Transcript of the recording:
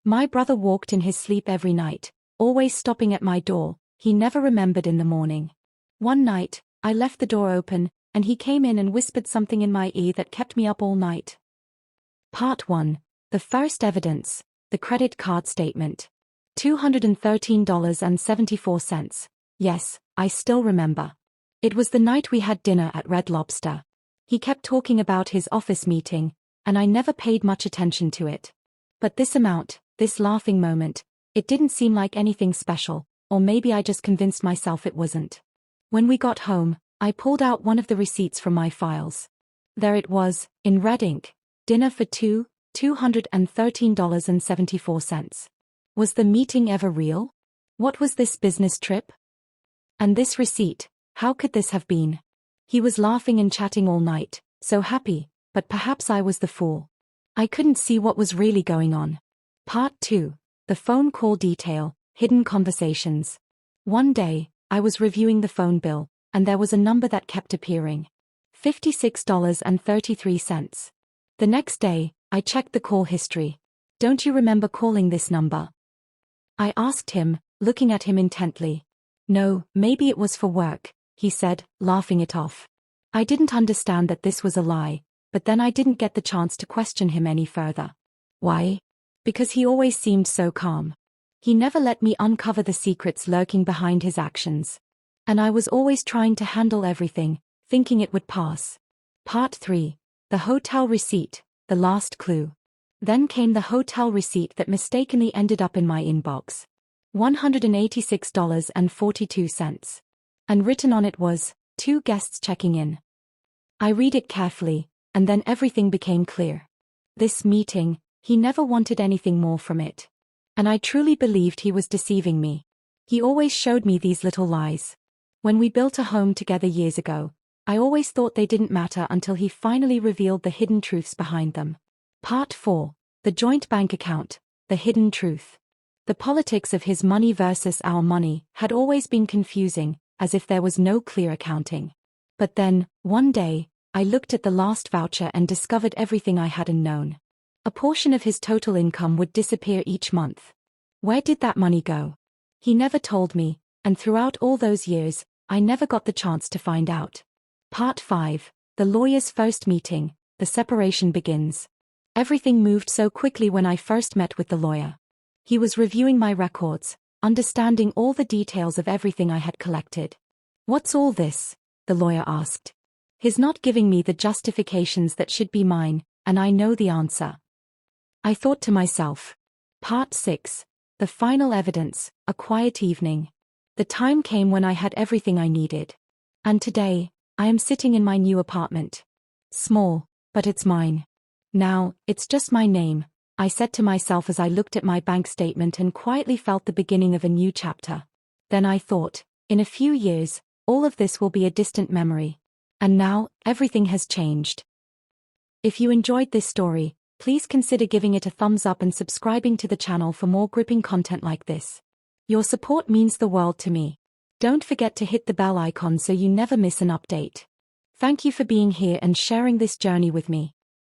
My brother walked in his sleep every night, always stopping at my door. He never remembered in the morning. One night, I left the door open, and he came in and whispered something in my ear that kept me up all night. Part 1. The first evidence, the credit card statement. $213.74. Yes, I still remember. It was the night we had dinner at Red Lobster. He kept talking about his office meeting, and I never paid much attention to it. But this amount, this laughing moment, it didn't seem like anything special, or maybe I just convinced myself it wasn't. When we got home, I pulled out one of the receipts from my files. There it was, in red ink. Dinner for two, $213.74. Was the meeting ever real? What was this business trip? And this receipt, how could this have been? He was laughing and chatting all night, so happy, but perhaps I was the fool. I couldn't see what was really going on. Part 2. The phone call detail, hidden conversations. One day, I was reviewing the phone bill, and there was a number that kept appearing. $56.33. The next day, I checked the call history. Don't you remember calling this number? I asked him, looking at him intently. No, maybe it was for work, he said, laughing it off. I didn't understand that this was a lie, but then I didn't get the chance to question him any further. Why? Because he always seemed so calm. He never let me uncover the secrets lurking behind his actions. And I was always trying to handle everything, thinking it would pass. Part 3. The hotel receipt, the last clue. Then came the hotel receipt that mistakenly ended up in my inbox. $186.42. And written on it was, 2 guests checking in. I read it carefully, and then everything became clear. This meeting, he never wanted anything more from it. And I truly believed he was deceiving me. He always showed me these little lies. When we built a home together years ago, I always thought they didn't matter until he finally revealed the hidden truths behind them. Part 4. The joint bank account, the hidden truth. The politics of his money versus our money had always been confusing, as if there was no clear accounting. But then, one day, I looked at the last voucher and discovered everything I hadn't known. A portion of his total income would disappear each month. Where did that money go? He never told me, and throughout all those years, I never got the chance to find out. Part 5. The lawyer's first meeting, the separation begins. Everything moved so quickly when I first met with the lawyer. He was reviewing my records, understanding all the details of everything I had collected. What's all this? The lawyer asked. He's not giving me the justifications that should be mine, and I know the answer. I thought to myself. Part 6. The final evidence, a quiet evening. The time came when I had everything I needed. And today, I am sitting in my new apartment. Small, but it's mine. Now, it's just my name, I said to myself as I looked at my bank statement and quietly felt the beginning of a new chapter. Then I thought, in a few years, all of this will be a distant memory. And now, everything has changed. If you enjoyed this story, please consider giving it a thumbs up and subscribing to the channel for more gripping content like this. Your support means the world to me. Don't forget to hit the bell icon so you never miss an update. Thank you for being here and sharing this journey with me.